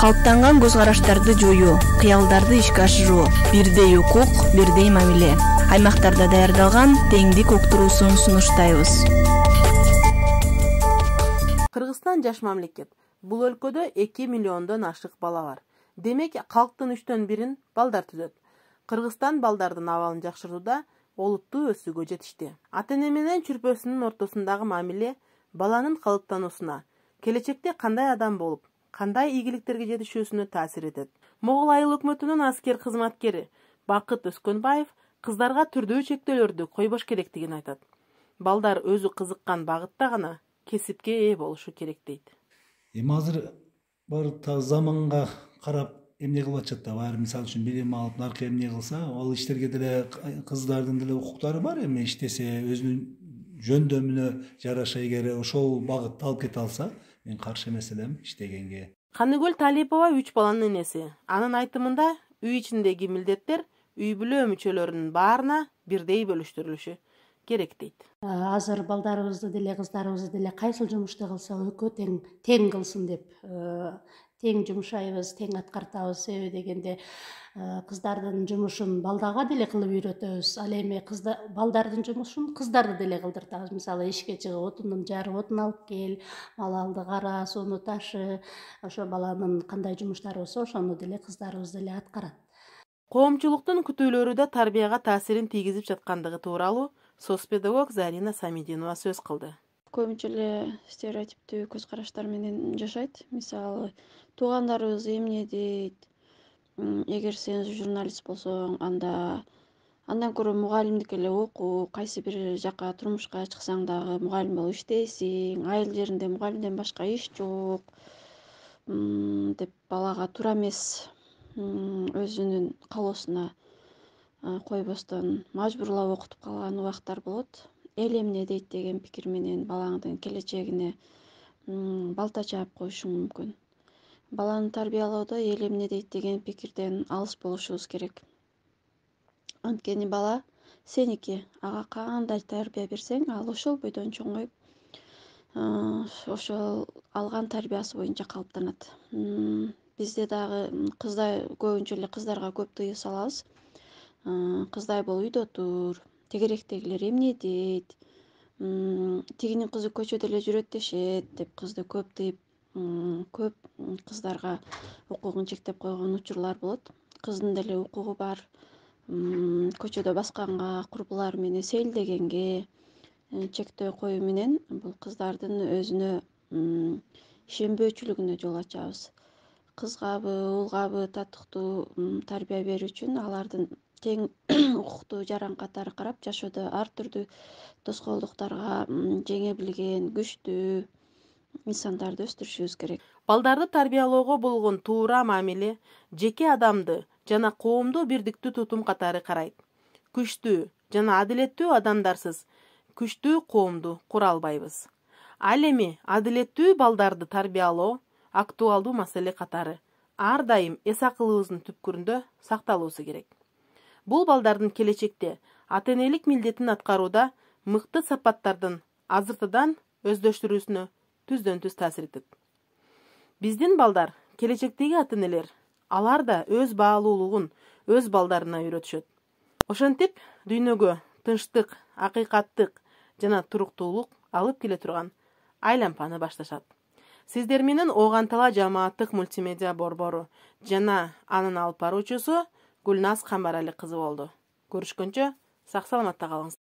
Калыптанган көз караштарды жоюу, кыялдарды ишке ашыруу, бирдей укук, бирдей мамиле. Аймактарда даярдалган теңдик уктуруусун сунуштайбыз. Кыргызстан жаш мамлекет. Бул өлкөдө 2 миллиондон ашык бала бар. Демек, калктын 3/1 балдар түзөт. Кыргызстан балдардын абалын жакшыртууда олуттуу өсүүгө жетишти. Ата-эне менен чүрпөсүнүн ортосундагы мамиле баланын калыптануусуна, келечекте кандай адам болуп, кандай ийгиликтерге жетишүүсүнө таасир этет. Могул айыл өкмөтүнүн аскер кызматкери Бакыт Өскөнбаев кыздарга түрдүү чектөөлөрдү койбош керектигин айтат. Балдар өзү кызыккан багытта гана кесипке ээ болушу керек дейт. Азыр бар заманга карап эмне кылып атышат да, баары мисалы үчүн билим алып, наркы эмне кылса, ал иштерге деле кыздардын деле укуктары бар, эми иштесе, өзүнүн жөндөмүнө жараша эгер ошол багытты алып кете алса, мен каршы эмес элем иштегенге. Каныгүл Талипова 3 баланын энеси. Анын айтымында үй ичиндеги милдеттер үй бүлө мүчөлөрүнүн баарына бирдей бөлүштүрүлүшү керек дейт. Азыр балдарыбызды деле кыздарыбызды деле кайсыл жумушты кылса экөө тең кылсын деп тең жумшайбыз, тең аткартабыз. Себеби дегенде кыздардын жумушун балдага деле кылып үйрөтөбүз. Ал эми балдардын жумушун кыздарды деле кылдыртабыз. Мисалы ишке чыгып отундун жарып, отун алып кел, малды кара, сууну ташы, ошо баланын кандай жумуштары болсо ошону деле кыздарыбыз деле аткарат. Коомчулуктун күтүүлөрү да тарбияга таасирин тийгизип жаткандыгы тууралуу соцпедагог Зарина Самидинова сөз кылды. Көбүнчө эле стереотиптүү көз караштар менен жашайт. Мисалы, туугандарыбыз эмне дейт? Эгер сен журналист болсоң, андан көрө мугалимдик эле оку, кайсы бир жака турмушка чыксаң дагы мугалим болуп иштейсиң, айыл жеринде мугалимден башка иш жок деп балага туура эмес өзүнүн каалоосуна койбостон мажбурлап окутуп калган убактар болот. Эл эмне дейт деген пикир менен балаңдын келечегине балта чаап коюшуң мүмкүн. Баланы тарбиялоодо эл эмне дейт деген пикирден алыс болушубуз керек. Анткени бала сеники, ага кандай тарбия берсең, ал ошол бойдон чоңоюп, ошол алган тарбиясы боюнча калыптанат. Бизде дагы көбүнчө эле кыздарга көп тыюу салабыз. Кыздай бол, үйдө тур, тегеректегилер эмне дейт, тигинин кызы көчөдө эле жүрөт дешет деп кызды көп тыйып, көп кыздарга укугун чектеп койгон учурлар болот. Кыздын деле укугу бар. Көчөдө басканга, курбулары менен сейилдегенге чектөө коюу менен бул кыздардын өзүнө ишенбөөчүлүгүнө жол ачабыз. Кызгабы, уулгабы татыктуу тарбия берүү үчүн алардын тең укуктуу жаран катары карап, жашоодо ар түрдүү тоскоолдуктарга жеңе билген күчтүү инсандарды өстүрүшүбүз керек. Балдарды тарбиялоого болгон туура мамиле жеке адамды жана коомду бирдиктүү тутум катары карайт. Күчтүү жана адилеттүү адамдарсыз күчтүү коомду кура албайбыз. Ал эми адилеттүү балдарды тарбиялоо актуалдуу маселе катары ар дайым эс акылыбыздын түпкүрүндө сакталуусу керек. Бул балдардын келечекте ата-энелик милдетин аткарууда мыкты сапаттардын азыртыдан өздөштүрүүсүнө түздөн-түз таасир этет. Биздин балдар, келечектеги ата-энелер, алар да өз баалуулугун өз балдарына үйрөтүшөт. Ошентип, дүйнөгө тынчтык, акыйкаттык жана туруктуулук алып келе турган айлампаны башташат. Сиздер менен Огантала жамааттык мультимедиа борбору жана анын алып баруучусу Гүлназ Камбарали кызы болду. Көрүшкөнчө сак саламатта калыңыз.